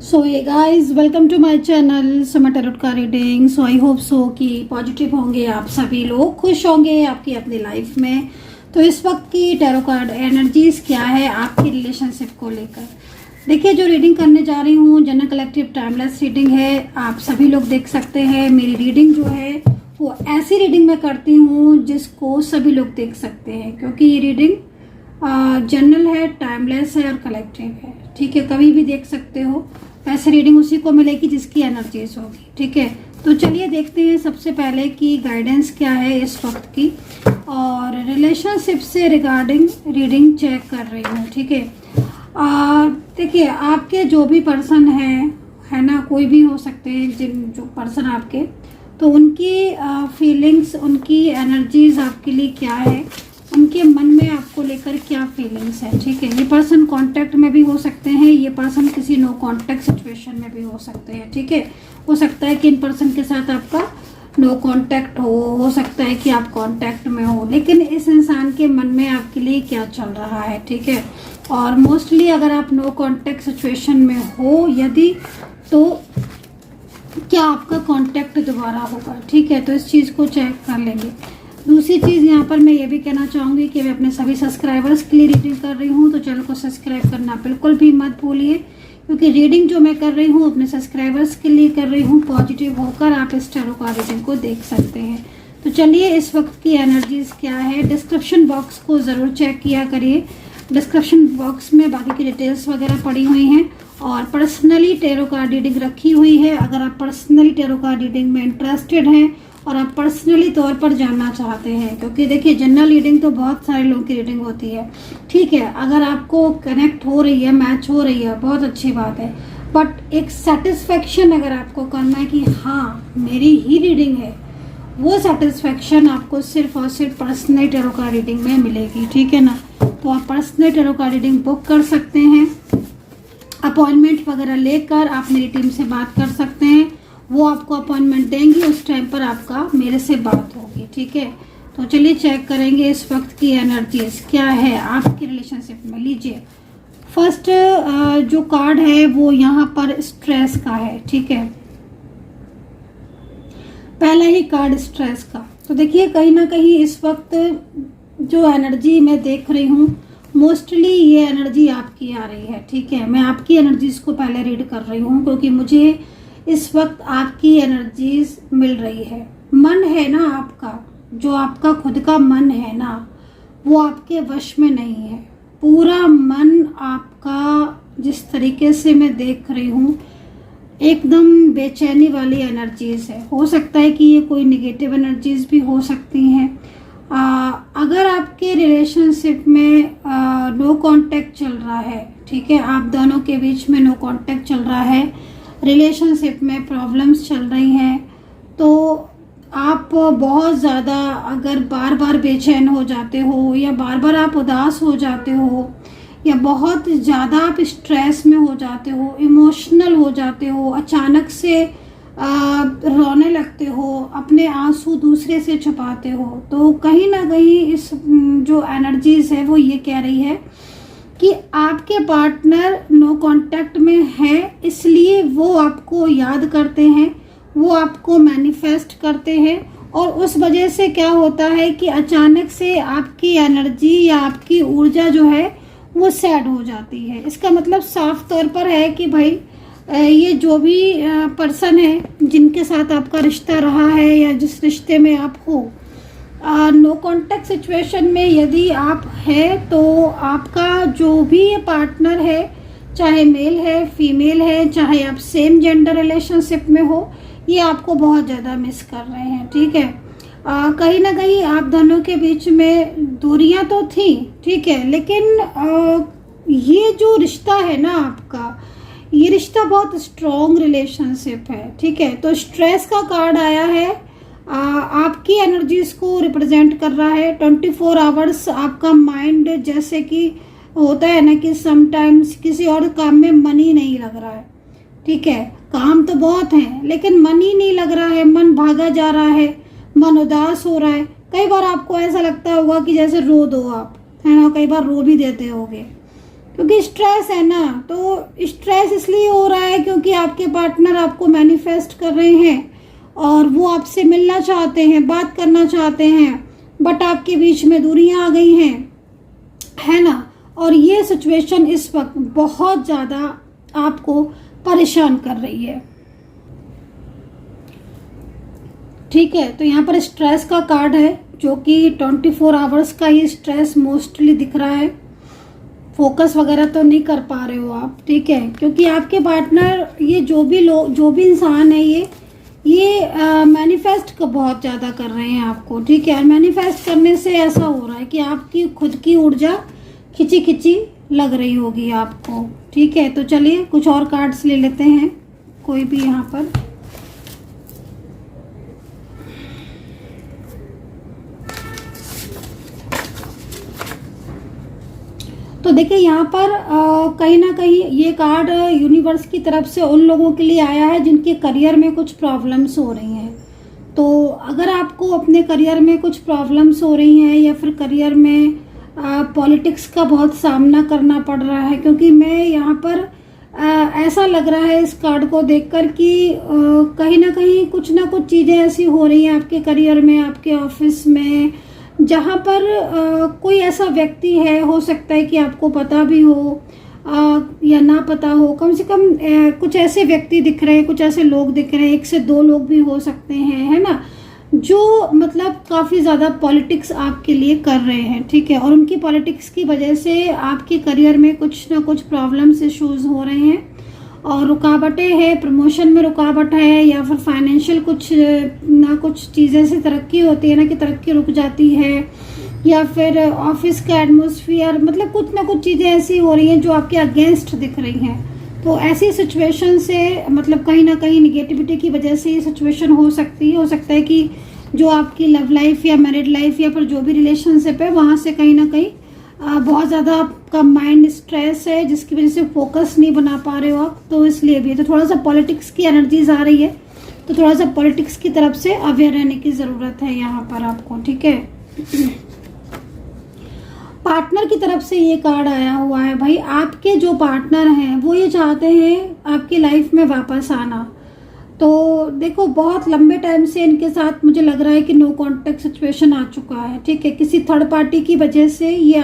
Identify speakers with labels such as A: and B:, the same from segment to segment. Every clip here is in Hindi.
A: So hey guys, welcome to my channel समय टैरोट का reading. So I hope so कि पॉजिटिव होंगे आप सभी लोग, खुश होंगे आपकी अपनी लाइफ में। तो इस वक्त की टैरो कार्ड एनर्जीज क्या है आपकी रिलेशनशिप को लेकर। देखिए, जो रीडिंग करने जा रही हूँ जनरल कलेक्टिव टाइमलेस रीडिंग है, आप सभी लोग देख सकते हैं। मेरी रीडिंग जो है वो ऐसी रीडिंग मैं करती हूँ जिसको सभी लोग देख सकते हैं, क्योंकि ये रीडिंग जनरल है, टाइमलेस है और कलेक्टिव है। ठीक है, कभी भी देख सकते हो। ऐसे रीडिंग उसी को मिलेगी जिसकी एनर्जीज होगी। ठीक है, तो चलिए देखते हैं सबसे पहले कि गाइडेंस क्या है इस वक्त की, और रिलेशनशिप से रिगार्डिंग रीडिंग चेक कर रही हूँ। ठीक है, देखिए आपके जो भी पर्सन है ना, कोई भी हो सकते हैं जिन जो पर्सन आपके, तो उनकी फीलिंग्स, उनकी एनर्जीज आपके लिए क्या है, उनके मन में आपको लेकर क्या फीलिंग्स है। ठीक है, ये पर्सन कांटेक्ट में भी हो सकते हैं, ये पर्सन किसी नो कांटेक्ट सिचुएशन में भी हो सकते हैं। ठीक है, हो सकता है कि इन पर्सन के साथ आपका नो कांटेक्ट हो सकता है कि आप कांटेक्ट में हो, लेकिन इस इंसान के मन में आपके लिए क्या चल रहा है। ठीक है, और मोस्टली अगर आप नो कांटेक्ट सिचुएशन में हो यदि, तो क्या आपका कांटेक्ट दोबारा होगा। ठीक है, तो इस चीज़ को चेक कर लेंगे। दूसरी चीज़ यहाँ पर मैं ये भी कहना चाहूँगी कि मैं अपने सभी सब्सक्राइबर्स के लिए रीडिंग कर रही हूँ, तो चैनल को सब्सक्राइब करना बिल्कुल भी मत भूलिए, क्योंकि रीडिंग जो मैं कर रही हूँ अपने सब्सक्राइबर्स के लिए कर रही हूँ। पॉजिटिव होकर आप इस टैरो का रीडिंग को देख सकते हैं। तो चलिए, इस वक्त की एनर्जीज क्या है। डिस्क्रिप्शन बॉक्स को ज़रूर चेक किया करिए, डिस्क्रिप्शन बॉक्स में बाकी की डिटेल्स वगैरह पड़ी हुई हैं, और पर्सनली टैरो कार्ड रीडिंग रखी हुई है। अगर आप पर्सनली टैरो कार्ड रीडिंग में इंटरेस्टेड हैं और आप पर्सनली तौर पर जानना चाहते हैं, क्योंकि देखिए जनरल रीडिंग तो बहुत सारे लोगों की रीडिंग होती है। ठीक है, अगर आपको कनेक्ट हो रही है, मैच हो रही है, बहुत अच्छी बात है, बट एक सेटिस्फेक्शन अगर आपको करना है कि हाँ मेरी ही रीडिंग है, वो सेटिस्फेक्शन आपको सिर्फ और सिर्फ पर्सनल टैरो कार्ड रीडिंग में मिलेगी। ठीक है ना, तो आप personal tarot card reading book कर सकते हैं, अपॉइंटमेंट वगैरह लेकर आप मेरी टीम से बात कर सकते हैं। वो आपको अपॉइंटमेंट देंगी, उस टाइम पर आपका मेरे से बात होगी। ठीक है, तो चलिए चेक करेंगे इस वक्त की एनर्जीज क्या है आपकी रिलेशनशिप में। लीजिए, फर्स्ट जो कार्ड है वो यहाँ पर स्ट्रेस का है। ठीक है, पहला ही कार्ड स्ट्रेस का। तो देखिए, कहीं ना कहीं इस वक्त जो एनर्जी मैं देख रही हूँ, मोस्टली ये एनर्जी आपकी आ रही है। ठीक है, मैं आपकी एनर्जीज को पहले रीड कर रही हूँ, क्योंकि मुझे इस वक्त आपकी एनर्जीज मिल रही है। मन है ना आपका, जो आपका खुद का मन है ना, वो आपके वश में नहीं है। पूरा मन आपका, जिस तरीके से मैं देख रही हूँ, एकदम बेचैनी वाली एनर्जीज है। हो सकता है कि ये कोई नेगेटिव एनर्जीज भी हो सकती हैं। अगर आपके रिलेशनशिप में नो कांटेक्ट चल रहा है, ठीक है, आप दोनों के बीच में नो कांटेक्ट चल रहा है, रिलेशनशिप में प्रॉब्लम्स चल रही हैं, तो आप बहुत ज़्यादा अगर बार बार बेचैन हो जाते हो, या बार बार आप उदास हो जाते हो, या बहुत ज़्यादा आप स्ट्रेस में हो जाते हो, इमोशनल हो जाते हो, अचानक से रोने लगते हो, अपने आंसू दूसरे से छुपाते हो, तो कहीं ना कहीं इस जो एनर्जीज है वो ये कह रही है कि आपके पार्टनर नो कांटेक्ट में है, इसलिए वो आपको याद करते हैं, वो आपको मैनिफेस्ट करते हैं, और उस वजह से क्या होता है कि अचानक से आपकी एनर्जी या आपकी ऊर्जा जो है वो सैड हो जाती है। इसका मतलब साफ तौर पर है कि भाई ये जो भी पर्सन है जिनके साथ आपका रिश्ता रहा है, या जिस रिश्ते में आप हो, नो कांटेक्ट सिचुएशन में यदि आप है, तो आपका जो भी पार्टनर है, चाहे मेल है फीमेल है, चाहे आप सेम जेंडर रिलेशनशिप में हो, ये आपको बहुत ज़्यादा मिस कर रहे हैं। ठीक है, कहीं ना कहीं आप दोनों के बीच में दूरियां तो थी, ठीक है, लेकिन ये जो रिश्ता है ना आपका, ये रिश्ता बहुत स्ट्रॉन्ग रिलेशनशिप है। ठीक है, तो स्ट्रेस का कार्ड आया है, आपकी एनर्जीज को रिप्रेजेंट कर रहा है। 24 आवर्स आपका माइंड, जैसे कि होता है ना कि समटाइम्स किसी और काम में मन ही नहीं लग रहा है। ठीक है, काम तो बहुत है लेकिन मन ही नहीं लग रहा है, मन भागा जा रहा है, मन उदास हो रहा है। कई बार आपको ऐसा लगता होगा कि जैसे रो दो आप, है ना, कई बार रो भी देते होगे। क्योंकि स्ट्रेस है ना, तो स्ट्रेस इसलिए हो रहा है क्योंकि आपके पार्टनर आपको मैनिफेस्ट कर रहे हैं और वो आपसे मिलना चाहते हैं, बात करना चाहते हैं, बट आपके बीच में दूरियां आ गई हैं, है ना। और ये सिचुएशन इस वक्त बहुत ज़्यादा आपको परेशान कर रही है, ठीक है। तो यहाँ पर स्ट्रेस का कार्ड है जो कि 24 आवर्स का ही स्ट्रेस मोस्टली दिख रहा है। फोकस वगैरह तो नहीं कर पा रहे हो आप, ठीक है, क्योंकि आपके पार्टनर, ये जो भी इंसान है, ये मैनिफेस्ट को बहुत ज़्यादा कर रहे हैं आपको, ठीक है। और मैनिफेस्ट करने से ऐसा हो रहा है कि आपकी खुद की ऊर्जा खिंची खिंची लग रही होगी आपको, ठीक है। तो चलिए कुछ और कार्ड्स ले लेते हैं, कोई भी यहाँ पर। तो देखिए यहाँ पर कहीं ना कहीं ये कार्ड यूनिवर्स की तरफ से उन लोगों के लिए आया है जिनके करियर में कुछ प्रॉब्लम्स हो रही हैं। तो अगर आपको अपने करियर में कुछ प्रॉब्लम्स हो रही हैं या फिर करियर में पॉलिटिक्स का बहुत सामना करना पड़ रहा है, क्योंकि मैं यहाँ पर ऐसा लग रहा है इस कार्ड को देखकर कि कहीं ना कुछ चीज़ें ऐसी हो रही हैं आपके करियर में, आपके ऑफिस में, जहाँ पर कोई ऐसा व्यक्ति है, हो सकता है कि आपको पता भी हो या ना पता हो, कम से कम कुछ ऐसे व्यक्ति दिख रहे हैं, कुछ ऐसे लोग दिख रहे हैं, 1 से 2 लोग भी हो सकते हैं, है ना, जो मतलब काफ़ी ज़्यादा पॉलिटिक्स आपके लिए कर रहे हैं, ठीक है। और उनकी पॉलिटिक्स की वजह से आपके करियर में कुछ ना कुछ प्रॉब्लम्स, इश्यूज हो रहे हैं और रुकावटें हैं, प्रमोशन में रुकावट है या फिर फाइनेंशियल कुछ चीज़ें से तरक्की होती है ना कि तरक्की रुक जाती है, या फिर ऑफिस का एटमॉस्फेयर, मतलब कुछ ना कुछ चीज़ें ऐसी हो रही हैं जो आपके अगेंस्ट दिख रही हैं। तो ऐसी सिचुएशन से मतलब कहीं ना कहीं निगेटिविटी की वजह से ये सिचुएशन हो सकती है। हो सकता है कि जो आपकी लव लाइफ या मैरिड लाइफ या फिर जो भी रिलेशनशिप है वहाँ से कहीं ना कहीं बहुत ज़्यादा आपका माइंड स्ट्रेस है, जिसकी वजह से फोकस नहीं बना पा रहे हो आप, तो इसलिए भी। तो थोड़ा सा पॉलिटिक्स की एनर्जीज आ रही है, तो थोड़ा सा पॉलिटिक्स की तरफ से अवेयर रहने की ज़रूरत है यहाँ पर आपको, ठीक है। पार्टनर की तरफ से ये कार्ड आया हुआ है भाई, आपके जो पार्टनर हैं वो ये चाहते हैं आपकी लाइफ में वापस आना। तो देखो बहुत लंबे टाइम से इनके साथ मुझे लग रहा है कि नो कांटेक्ट सिचुएशन आ चुका है, ठीक है। किसी थर्ड पार्टी की वजह से ये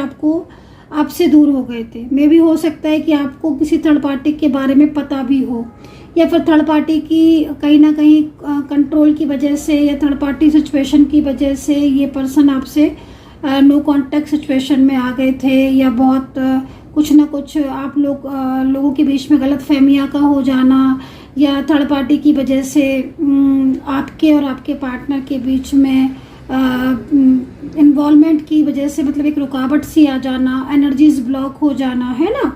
A: आपसे दूर हो गए थे। मे भी हो सकता है कि आपको किसी थर्ड पार्टी के बारे में पता भी हो, या फिर थर्ड पार्टी की कहीं ना कहीं कंट्रोल की वजह से या थर्ड पार्टी सिचुएशन की वजह से ये पर्सन आपसे नो कांटेक्ट सिचुएशन में आ गए थे, या बहुत कुछ ना कुछ आप लोगों के बीच में गलत फहमियाँ का हो जाना, या थर्ड पार्टी की वजह से आपके और आपके पार्टनर के बीच में इन्वॉल्वमेंट की वजह से मतलब एक रुकावट सी आ जाना, एनर्जीज ब्लॉक हो जाना, है ना।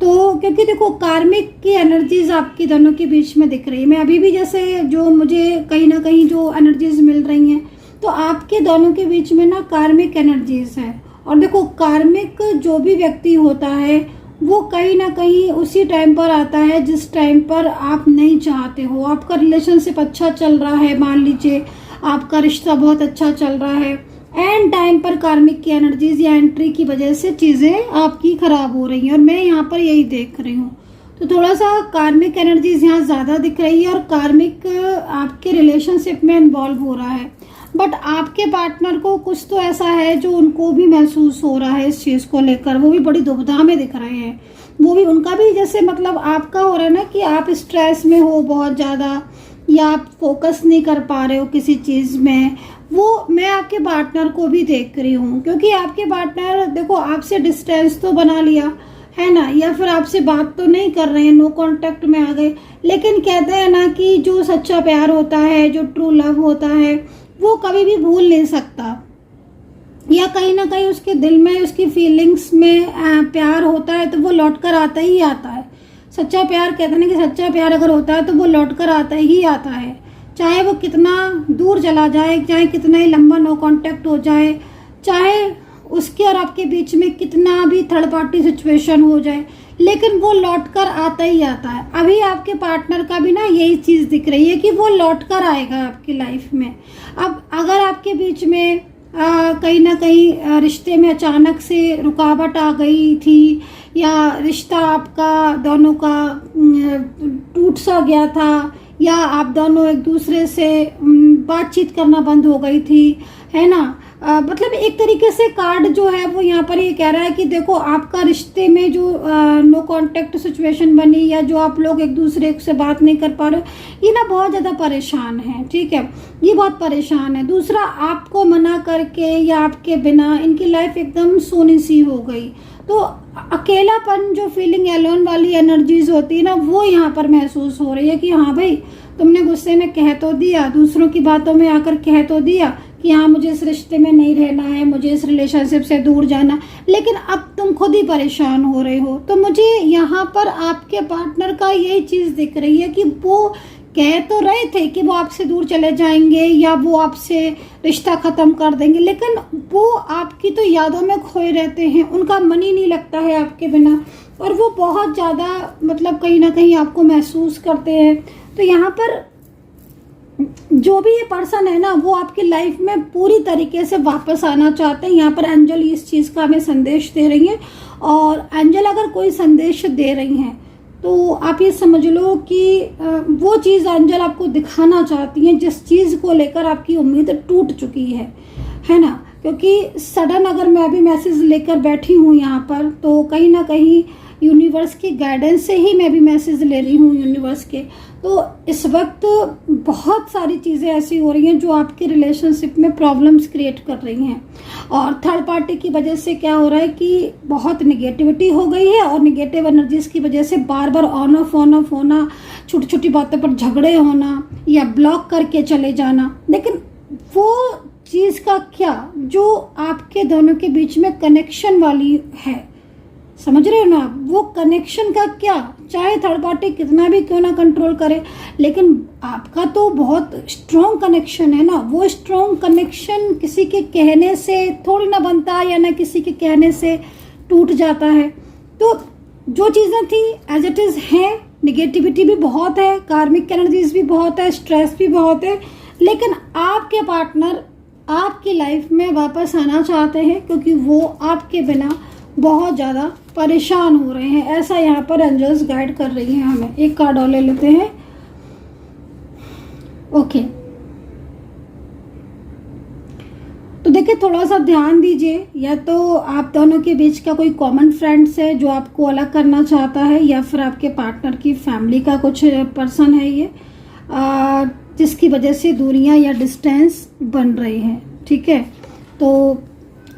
A: तो क्योंकि देखो कार्मिक की एनर्जीज आपकी दोनों के बीच में दिख रही है। मैं अभी भी जैसे जो मुझे कहीं ना कहीं जो एनर्जीज मिल रही हैं, तो आपके दोनों के बीच में ना कार्मिक एनर्जीज है। और देखो कार्मिक जो भी व्यक्ति होता है वो कहीं ना कहीं उसी टाइम पर आता है जिस टाइम पर आप नहीं चाहते हो। आपका रिलेशनशिप अच्छा चल रहा है, मान लीजिए आपका रिश्ता बहुत अच्छा चल रहा है, एंड टाइम पर कार्मिक की एनर्जीज या एंट्री की वजह से चीज़ें आपकी खराब हो रही हैं, और मैं यहाँ पर यही देख रही हूँ। तो थोड़ा सा कार्मिक एनर्जीज यहाँ ज़्यादा दिख रही है और कार्मिक आपके रिलेशनशिप में इन्वॉल्व हो रहा है। बट आपके पार्टनर को कुछ तो ऐसा है जो उनको भी महसूस हो रहा है इस चीज़ को लेकर, वो भी बड़ी दुविधा में दिख रहे हैं। वो भी उनका भी जैसे मतलब आपका हो रहा है ना कि आप स्ट्रेस में हो बहुत ज़्यादा, या आप फोकस नहीं कर पा रहे हो किसी चीज़ में, वो मैं आपके पार्टनर को भी देख रही हूँ। क्योंकि आपके पार्टनर देखो आपसे डिस्टेंस तो बना लिया है ना, या फिर आपसे बात तो नहीं कर रहे हैं, नो कांटेक्ट में आ गए, लेकिन कहते हैं ना कि जो सच्चा प्यार होता है, जो ट्रू लव होता है, वो कभी भी भूल नहीं सकता, या कहीं ना कहीं उसके दिल में उसकी फीलिंग्स में प्यार होता है तो वो लौट कर आता ही आता है। सच्चा प्यार कहते हैं ना कि सच्चा प्यार अगर होता है तो वो लौट कर आता ही आता है, चाहे वो कितना दूर चला जाए, चाहे कितना ही लंबा नो कांटेक्ट हो जाए, चाहे उसके और आपके बीच में कितना भी थर्ड पार्टी सिचुएशन हो जाए, लेकिन वो लौट कर आता ही आता है। अभी आपके पार्टनर का भी ना यही चीज़ दिख रही है कि वो लौट कर आएगा आपकी लाइफ में। अब अगर आपके बीच में कहीं ना कहीं रिश्ते में अचानक से रुकावट आ गई थी, या रिश्ता आपका दोनों का टूट सा गया था, या आप दोनों एक दूसरे से बातचीत करना बंद हो गई थी, है ना। मतलब एक तरीके से कार्ड जो है वो यहाँ पर ये कह रहा है कि देखो आपका रिश्ते में जो नो कांटेक्ट सिचुएशन बनी, या जो आप लोग एक दूसरे से बात नहीं कर पा रहे, ये ना बहुत ज़्यादा परेशान है, ठीक है, ये बहुत परेशान है। दूसरा, आपको मना करके या आपके बिना इनकी लाइफ एकदम सोनी सी हो गई। तो अकेलापन, जो फीलिंग एलोन वाली एनर्जीज होती है ना, वो यहाँ पर महसूस हो रही है कि हाँ भाई, तुमने गुस्से में कह तो दिया, दूसरों की बातों में आकर कह तो दिया कि हाँ मुझे इस रिश्ते में नहीं रहना है, मुझे इस रिलेशनशिप से दूर जाना, लेकिन अब तुम खुद ही परेशान हो रहे हो। तो मुझे यहाँ पर आपके पार्टनर का यही चीज़ दिख रही है कि वो कह तो रहे थे कि वो आपसे दूर चले जाएंगे या वो आपसे रिश्ता ख़त्म कर देंगे, लेकिन वो आपकी तो यादों में खोए रहते हैं, उनका मन ही नहीं लगता है आपके बिना, और वो बहुत ज़्यादा मतलब कहीं ना कहीं आपको महसूस करते हैं। तो यहाँ पर जो भी ये पर्सन है ना, वो आपकी लाइफ में पूरी तरीके से वापस आना चाहते हैं। यहाँ पर एंजल इस चीज़ का हमें संदेश दे रही हैं, और एंजल अगर कोई संदेश दे रही हैं तो आप ये समझ लो कि वो चीज़ एंजल आपको दिखाना चाहती हैं जिस चीज़ को लेकर आपकी उम्मीद टूट चुकी है ना। क्योंकि सडन अगर मैं अभी मैसेज लेकर बैठी हूँ यहाँ पर, तो कहीं ना कहीं यूनिवर्स की गाइडेंस से ही मैं भी मैसेज ले रही हूँ यूनिवर्स के। तो इस वक्त बहुत सारी चीज़ें ऐसी हो रही हैं जो आपके रिलेशनशिप में प्रॉब्लम्स क्रिएट कर रही हैं, और थर्ड पार्टी की वजह से क्या हो रहा है कि बहुत निगेटिविटी हो गई है, और निगेटिव एनर्जीज की वजह से बार बार ऑन ऑफ होना, छोटी छोटी बातों पर झगड़े होना या ब्लॉक करके चले जाना। लेकिन वो चीज़ का क्या जो आपके दोनों के बीच में कनेक्शन वाली है, समझ रहे हो ना, वो कनेक्शन का क्या, चाहे थर्ड पार्टी कितना भी क्यों ना कंट्रोल करे, लेकिन आपका तो बहुत स्ट्रॉन्ग कनेक्शन है ना। वो स्ट्रॉन्ग कनेक्शन किसी के कहने से थोड़ी ना बनता, या ना किसी के कहने से टूट जाता है। तो जो चीज़ें थी एज इट इज़ हैं, निगेटिविटी भी बहुत है, कार्मिक एनर्जीज भी बहुत है, स्ट्रेस भी बहुत है, लेकिन आपके पार्टनर आपकी लाइफ में वापस आना चाहते हैं, क्योंकि वो आपके बिना बहुत ज़्यादा परेशान हो रहे हैं, ऐसा यहाँ पर एंजल्स गाइड कर रही हैं हमें। एक कार्ड और ले लेते हैं। ओके, तो देखिए थोड़ा सा ध्यान दीजिए, या तो आप दोनों के बीच का कोई कॉमन फ्रेंड्स है जो आपको अलग करना चाहता है, या फिर आपके पार्टनर की फैमिली का कुछ पर्सन है ये, जिसकी वजह से दूरियां या डिस्टेंस बन रही हैं, ठीक है। तो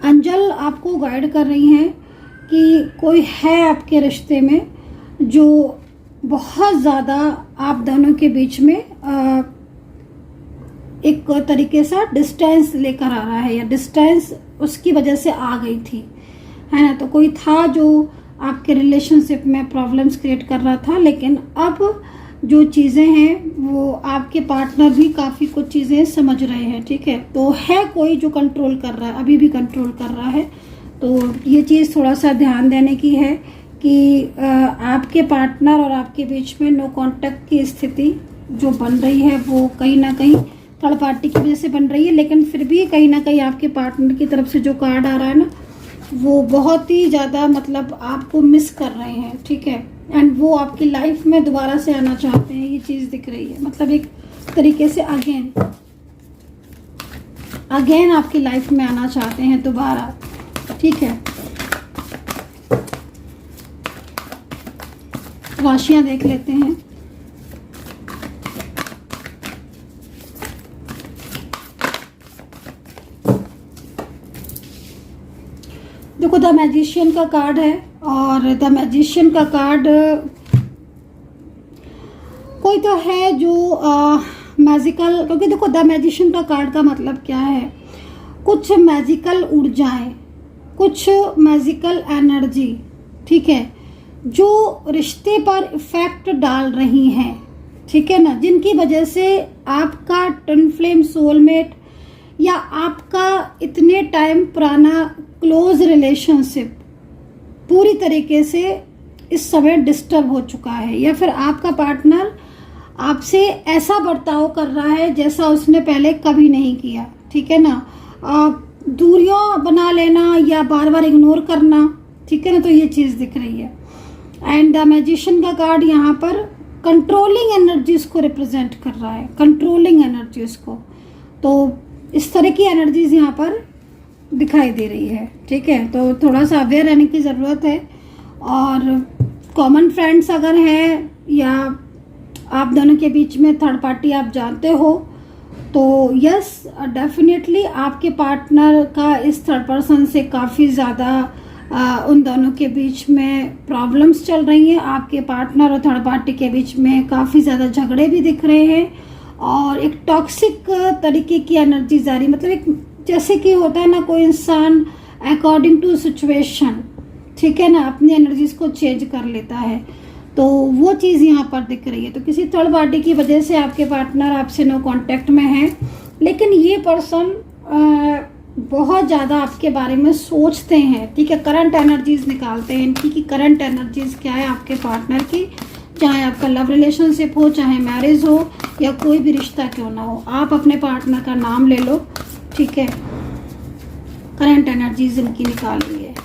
A: एंजल आपको गाइड कर रही हैं कि कोई है आपके रिश्ते में जो बहुत ज़्यादा आप दोनों के बीच में एक तरीके से डिस्टेंस लेकर आ रहा है, या डिस्टेंस उसकी वजह से आ गई थी, है ना। तो कोई था जो आपके रिलेशनशिप में प्रॉब्लम्स क्रिएट कर रहा था, लेकिन अब जो चीज़ें हैं वो आपके पार्टनर भी काफ़ी कुछ चीज़ें समझ रहे हैं, ठीक है। तो है कोई जो कंट्रोल कर रहा है, अभी भी कंट्रोल कर रहा है। तो ये चीज़ थोड़ा सा ध्यान देने की है कि आपके पार्टनर और आपके बीच में नो कांटेक्ट की स्थिति जो बन रही है वो कहीं ना कहीं थर्ड पार्टी की वजह से बन रही है, लेकिन फिर भी कहीं ना कहीं आपके पार्टनर की तरफ से जो कार्ड आ रहा है ना, वो बहुत ही ज़्यादा मतलब आपको मिस कर रहे हैं, ठीक है। एंड वो आपकी लाइफ में दोबारा से आना चाहते हैं, ये चीज़ दिख रही है। मतलब एक तरीके से अगेन आपकी लाइफ में आना चाहते हैं दोबारा, ठीक है। राशियां देख लेते हैं। देखो द मैजिशियन का कार्ड है, और द मैजिशियन का कार्ड कोई तो है जो मैजिकल, क्योंकि देखो द मैजिशियन का कार्ड का मतलब क्या है, कुछ मैजिकल ऊर्जाएं, कुछ मैजिकल एनर्जी, ठीक है, जो रिश्ते पर इफेक्ट डाल रही हैं, ठीक है ना, जिनकी वजह से आपका ट्विन फ्लेम सोलमेट या आपका इतने टाइम पुराना क्लोज रिलेशनशिप पूरी तरीके से इस समय डिस्टर्ब हो चुका है, या फिर आपका पार्टनर आपसे ऐसा बर्ताव कर रहा है जैसा उसने पहले कभी नहीं किया, ठीक है ना। दूरियां बना लेना या बार बार इग्नोर करना, ठीक है ना। तो ये चीज़ दिख रही है। एंड द मैजिशियन का कार्ड यहाँ पर कंट्रोलिंग एनर्जीज को रिप्रेजेंट कर रहा है, कंट्रोलिंग एनर्जीज को। तो इस तरह की एनर्जीज यहाँ पर दिखाई दे रही है, ठीक है। तो थोड़ा सा अवेयर रहने की ज़रूरत है। और कॉमन फ्रेंड्स अगर है या आप दोनों के बीच में थर्ड पार्टी आप जानते हो, तो यस डेफिनेटली आपके पार्टनर का इस थर्ड पर्सन से काफ़ी ज़्यादा उन दोनों के बीच में प्रॉब्लम्स चल रही हैं। आपके पार्टनर और थर्ड पार्टी के बीच में काफ़ी ज़्यादा झगड़े भी दिख रहे हैं और एक टॉक्सिक तरीके की एनर्जी जा रही, मतलब एक जैसे कि होता है ना, कोई इंसान अकॉर्डिंग टू सिचुएशन, ठीक है ना, अपनी एनर्जीज को चेंज कर लेता है। तो वो चीज़ यहाँ पर दिख रही है। तो किसी थर्ड पार्टी की वजह से आपके पार्टनर आपसे नो कांटेक्ट में है, लेकिन ये पर्सन बहुत ज़्यादा आपके बारे में सोचते हैं, ठीक है। करंट एनर्जीज निकालते हैं इनकी कि करंट एनर्जीज क्या है आपके पार्टनर की, चाहे आपका लव रिलेशनशिप हो, चाहे मैरिज हो, या कोई भी रिश्ता क्यों ना हो। आप अपने पार्टनर का नाम ले लो, ठीक है। करंट एनर्जीज इनकी निकाल रही है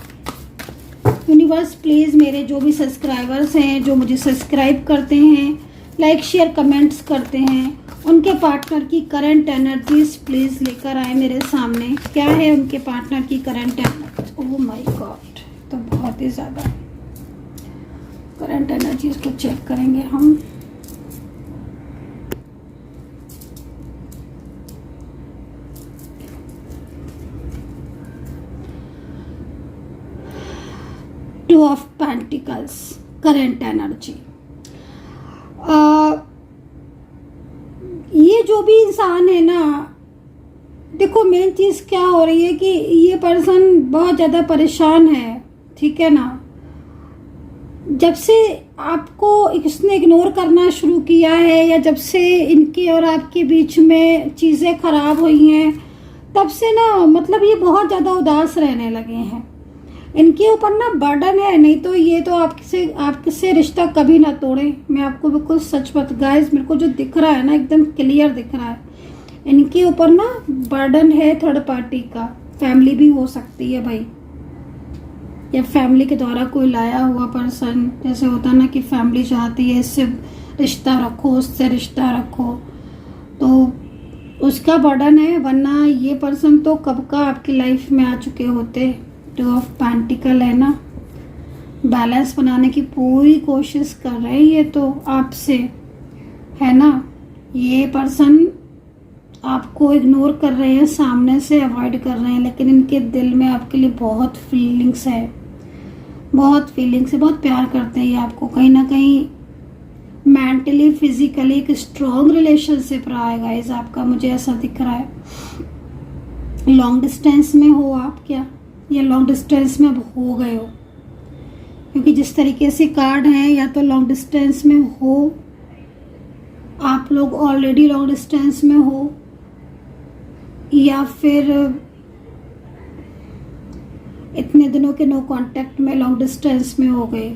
A: यूनिवर्स। प्लीज़ मेरे जो भी सब्सक्राइबर्स हैं, जो मुझे सब्सक्राइब करते हैं, लाइक शेयर कमेंट्स करते हैं, उनके पार्टनर की करंट एनर्जीज प्लीज़ लेकर आए मेरे सामने। क्या है उनके पार्टनर की current energy? Oh my God, तो बहुत ही ज़्यादा करंट एनर्जीज को चेक करेंगे हम। Two of pentacles, current energy. ये जो भी इंसान है ना, देखो मेन चीज़ क्या हो रही है कि ये पर्सन बहुत ज़्यादा परेशान है, ठीक है ना। जब से आपको इसने इग्नोर करना शुरू किया है, या जब से इनके और आपके बीच में चीज़ें खराब हुई हैं, तब से ना मतलब ये बहुत ज़्यादा उदास रहने लगे हैं। इनके ऊपर ना बर्डन है, नहीं तो ये तो आपसे रिश्ता कभी ना तोड़े। मैं आपको बिल्कुल सच बता गाइस, मेरे को जो दिख रहा है ना एकदम क्लियर दिख रहा है, इनके ऊपर ना बर्डन है थर्ड पार्टी का। फैमिली भी हो सकती है भाई, या फैमिली के द्वारा कोई लाया हुआ पर्सन, जैसे होता ना कि फैमिली चाहती है इससे रिश्ता रखो, उससे रिश्ता रखो, तो उसका बर्डन है। वरना ये पर्सन तो कब का आपकी लाइफ में आ चुके होते। टू ऑफ पेंटिकल है ना, बैलेंस बनाने की पूरी कोशिश कर रहे हैं ये तो आपसे, है ना। ये पर्सन आपको इग्नोर कर रहे हैं, सामने से अवॉइड कर रहे हैं, लेकिन इनके दिल में आपके लिए बहुत फीलिंग्स है, बहुत फीलिंग्स है, बहुत प्यार करते हैं ये आपको। कहीं ना कहीं मेंटली फिजिकली एक स्ट्रॉन्ग रिलेशनशिप रहा है गाइस आपका, मुझे ऐसा दिख रहा है। लॉन्ग डिस्टेंस में हो आप क्या, या लॉन्ग डिस्टेंस में अब हो गए हो, क्योंकि जिस तरीके से कार्ड हैं, या तो लॉन्ग डिस्टेंस में हो आप लोग, ऑलरेडी लॉन्ग डिस्टेंस में हो, या फिर इतने दिनों के नो कांटेक्ट में लॉन्ग डिस्टेंस में हो गए।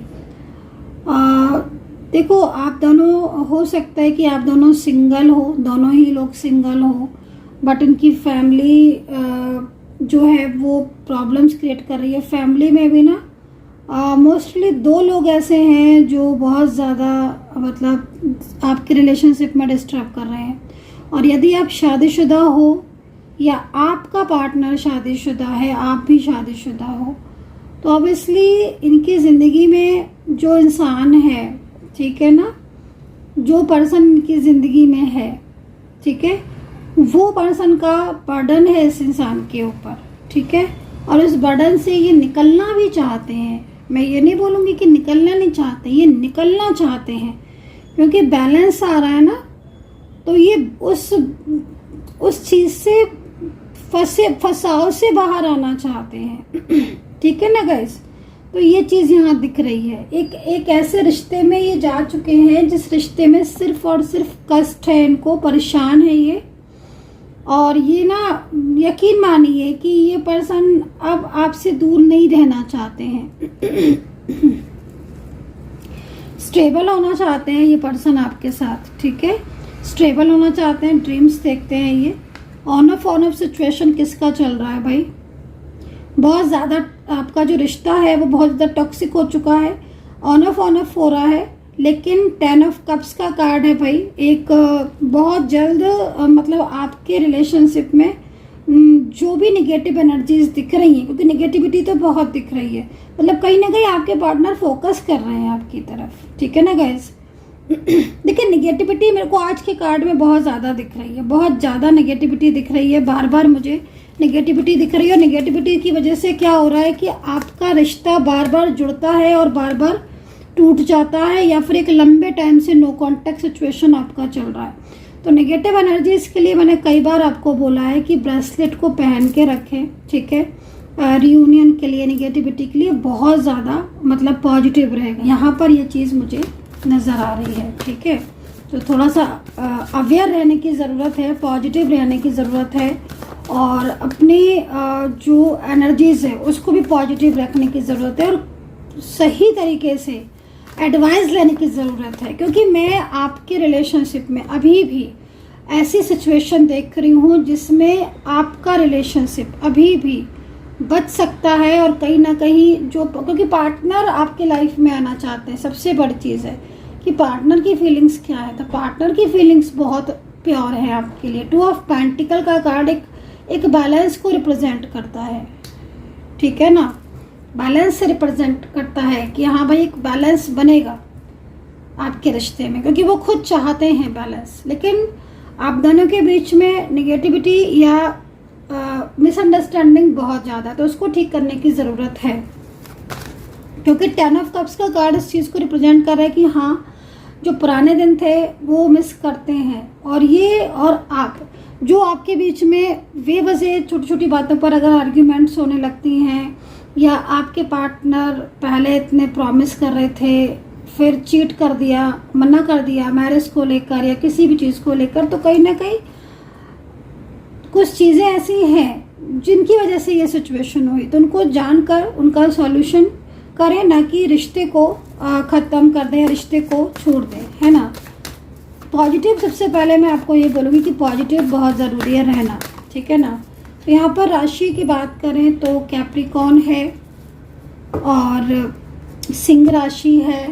A: देखो आप दोनों, हो सकता है कि आप दोनों सिंगल हो, दोनों ही लोग सिंगल हो, बट इनकी फैमिली जो है वो प्रॉब्लम्स क्रिएट कर रही है। फैमिली में भी ना मोस्टली दो लोग ऐसे हैं जो बहुत ज़्यादा मतलब आपके रिलेशनशिप में डिस्टर्ब कर रहे हैं। और यदि आप शादीशुदा हो, या आपका पार्टनर शादीशुदा है, आप भी शादीशुदा हो, तो ऑब्वियसली इनकी ज़िंदगी में जो इंसान है, ठीक है ना, जो पर्सन इनकी ज़िंदगी में है, ठीक है, वो पर्सन का बर्डन है इस इंसान के ऊपर, ठीक है। और इस बर्डन से ये निकलना भी चाहते हैं। मैं ये नहीं बोलूँगी कि निकलना नहीं चाहते, ये निकलना चाहते हैं, क्योंकि बैलेंस आ रहा है ना, तो ये उस चीज़ से फसाव से बाहर आना चाहते हैं, ठीक है ना गाइस। तो ये चीज़ यहाँ दिख रही है। एक ऐसे रिश्ते में ये जा चुके हैं जिस रिश्ते में सिर्फ और सिर्फ कष्ट है, इनको परेशान है ये। और ये ना यकीन मानिए कि ये पर्सन अब आपसे दूर नहीं रहना चाहते हैं, स्टेबल होना चाहते हैं ये पर्सन आपके साथ, ठीक है, स्टेबल होना चाहते हैं। ड्रीम्स देखते हैं ये। ऑन ऑफ सिचुएशन किसका चल रहा है भाई, बहुत ज़्यादा आपका जो रिश्ता है वो बहुत ज़्यादा टॉक्सिक हो चुका है, ऑन ऑफ हो रहा है। लेकिन 10 ऑफ कप्स का कार्ड है भाई, एक बहुत जल्द मतलब आपके रिलेशनशिप में जो भी निगेटिव एनर्जीज दिख रही हैं, क्योंकि निगेटिविटी तो बहुत दिख रही है, मतलब कहीं ना कहीं आपके पार्टनर फोकस कर रहे हैं आपकी तरफ, ठीक है ना गाइज। देखिए निगेटिविटी मेरे को आज के कार्ड में बहुत ज़्यादा दिख रही है, बहुत ज़्यादा निगेटिविटी दिख रही है, बार बार मुझे निगेटिविटी दिख रही है। और निगेटिविटी की वजह से क्या हो रहा है कि आपका रिश्ता बार बार जुड़ता है और बार बार टूट जाता है, या फिर एक लंबे टाइम से नो कांटेक्ट सिचुएशन आपका चल रहा है। तो नेगेटिव एनर्जीज के लिए मैंने कई बार आपको बोला है कि ब्रेसलेट को पहन के रखें, ठीक है। रियूनियन के लिए, नेगेटिविटी के लिए बहुत ज़्यादा मतलब पॉजिटिव रहेगा। यहाँ पर ये चीज़ मुझे नज़र आ रही है, ठीक है। तो थोड़ा सा अवेयर रहने की ज़रूरत है, पॉजिटिव रहने की ज़रूरत है, और अपनी जो एनर्जीज है उसको भी पॉजिटिव रखने की ज़रूरत है, और सही तरीके से एडवाइस लेने की ज़रूरत है। क्योंकि मैं आपके रिलेशनशिप में अभी भी ऐसी सिचुएशन देख रही हूँ जिसमें आपका रिलेशनशिप अभी भी बच सकता है, और कहीं ना कहीं जो, क्योंकि पार्टनर आपके लाइफ में आना चाहते हैं। सबसे बड़ी चीज़ है कि पार्टनर की फीलिंग्स क्या है, तो पार्टनर की फीलिंग्स बहुत प्योर है आपके लिए। 2 ऑफ पेंटिकल का कार्ड एक बैलेंस को रिप्रेजेंट करता है, ठीक है ना, बैलेंस से रिप्रेजेंट करता है कि हाँ भाई एक बैलेंस बनेगा आपके रिश्ते में, क्योंकि वो खुद चाहते हैं बैलेंस। लेकिन आप दोनों के बीच में नेगेटिविटी या मिसअंडरस्टैंडिंग बहुत ज़्यादा, तो उसको ठीक करने की ज़रूरत है। क्योंकि 10 ऑफ कप्स का कार्ड इस चीज़ को रिप्रेजेंट कर रहा है कि हाँ जो पुराने दिन थे वो मिस करते हैं, और ये और आप जो आपके बीच में बेवजह छोटी छोटी बातों पर अगर आर्ग्यूमेंट्स होने लगती हैं, या आपके पार्टनर पहले इतने प्रॉमिस कर रहे थे फिर चीट कर दिया, मना कर दिया मैरिज को लेकर या किसी भी चीज़ को लेकर, तो कहीं ना कहीं कुछ चीज़ें ऐसी हैं जिनकी वजह से ये सिचुएशन हुई। तो उनको जानकर उनका सॉल्यूशन करें, ना कि रिश्ते को ख़त्म कर दें या रिश्ते को छोड़ दें, है ना। पॉजिटिव सबसे पहले मैं आपको ये बोलूँगी कि पॉजिटिव बहुत ज़रूरी है रहना, ठीक है ना। तो यहाँ पर राशि की बात करें तो कैप्रिकॉन है, और सिंह राशि है,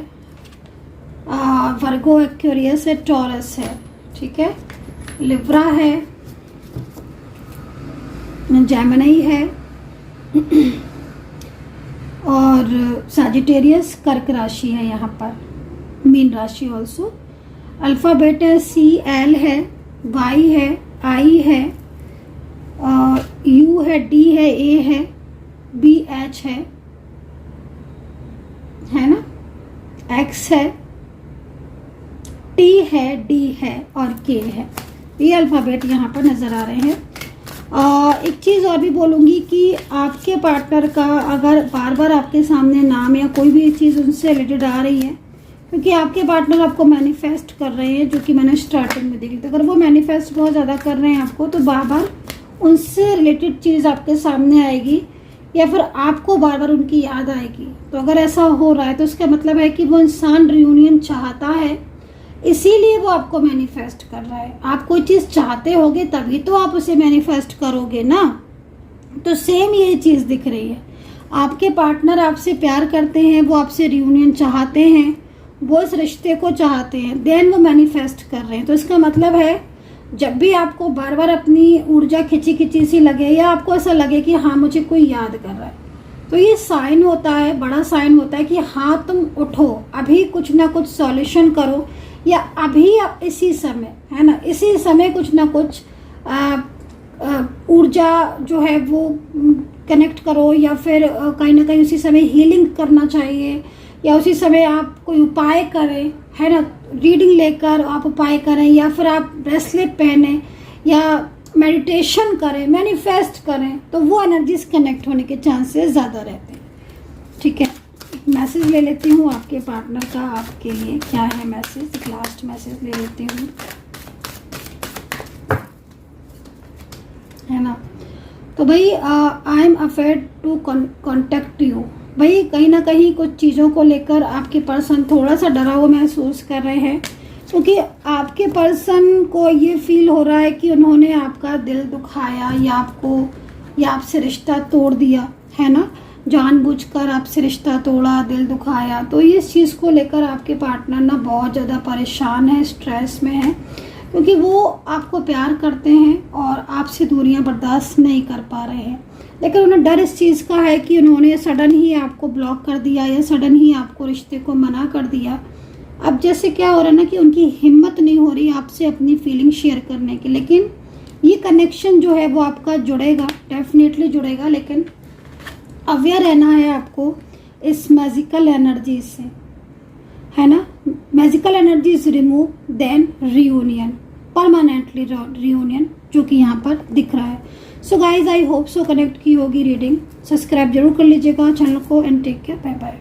A: वर्गो एक्वेरियस है, टॉरस है, ठीक है, लिब्रा है, जेमिनी है, और सजिटेरियस कर्क राशि है, यहाँ पर मीन राशि ऑल्सो। अल्फ़ाबेट है CL है, Y है, I है, U है, D है, A है, BH है ना, X है, T है, D है और K है। ये अल्फ़ाबेट यहाँ पर नज़र आ रहे हैं। एक चीज़ और भी बोलूँगी कि आपके पार्टनर का अगर बार बार आपके सामने नाम या कोई भी चीज़ उनसे रिलेटेड आ रही है, क्योंकि आपके पार्टनर आपको मैनिफेस्ट कर रहे हैं, जो कि मैंने स्टार्टिंग में देखी थी। अगर वो मैनिफेस्ट बहुत ज़्यादा कर रहे हैं आपको, तो बार बार उनसे रिलेटेड चीज़ आपके सामने आएगी, या फिर आपको बार बार उनकी याद आएगी। तो अगर ऐसा हो रहा है तो उसका मतलब है कि वो इंसान रियूनियन चाहता है, इसीलिए वो आपको मैनिफेस्ट कर रहा है। आप कोई चीज़ चाहते होगे तभी तो आप उसे मैनिफेस्ट करोगे ना। तो सेम ये चीज़ दिख रही है, आपके पार्टनर आपसे प्यार करते हैं, वो आपसे रियूनियन चाहते हैं, वो इस रिश्ते को चाहते हैं, देन वो मैनिफेस्ट कर रहे हैं। तो इसका मतलब है जब भी आपको बार बार अपनी ऊर्जा खिंची खिंची सी लगे, या आपको ऐसा लगे कि हाँ मुझे कोई याद कर रहा है, तो ये साइन होता है, बड़ा साइन होता है कि हाँ तुम उठो, अभी कुछ ना कुछ सॉल्यूशन करो, या अभी इसी समय, है ना, इसी समय कुछ ना कुछ ऊर्जा जो है वो कनेक्ट करो, या फिर कहीं ना कहीं उसी समय हीलिंग करना चाहिए, या उसी समय आप कोई उपाय करें, है ना, रीडिंग लेकर आप उपाय करें, या फिर आप ब्रेसलेट पहने, या मेडिटेशन करें, मैनिफेस्ट करें, तो वो एनर्जीज कनेक्ट होने के चांसेस ज़्यादा रहते हैं, ठीक है। एक मैसेज ले लेती हूँ आपके पार्टनर का, आपके लिए क्या है मैसेज, एक लास्ट मैसेज ले लेती हूँ, है ना। तो भाई I am afraid to contact you. भाई कहीं ना कहीं कुछ चीज़ों को लेकर आपके पर्सन थोड़ा सा डरा हुआ महसूस कर रहे हैं, क्योंकि आपके पर्सन को ये फील हो रहा है कि उन्होंने आपका दिल दुखाया, या आपको या आपसे रिश्ता तोड़ दिया, है ना। जानबूझकर आपसे रिश्ता तोड़ा, दिल दुखाया, तो इस चीज़ को लेकर आपके पार्टनर ना बहुत ज़्यादा परेशान है, स्ट्रेस में है, क्योंकि वो आपको प्यार करते हैं और आपसे दूरियां बर्दाश्त नहीं कर पा रहे हैं। लेकिन उन्हें डर इस चीज़ का है कि उन्होंने सडन ही आपको ब्लॉक कर दिया या सडन ही आपको रिश्ते को मना कर दिया। अब जैसे क्या हो रहा है ना कि उनकी हिम्मत नहीं हो रही आपसे अपनी फीलिंग शेयर करने की। लेकिन ये कनेक्शन जो है वो आपका जुड़ेगा, डेफिनेटली जुड़ेगा, लेकिन अवेयर रहना है आपको इस मैजिकल एनर्जी से, है ना। Magical energy is remove then reunion, permanently reunion, जो कि यहाँ पर दिख रहा है। So guys, I hope so connect की होगी रीडिंग। सब्सक्राइब जरूर कर लीजिएगा चैनल को and take care, bye bye.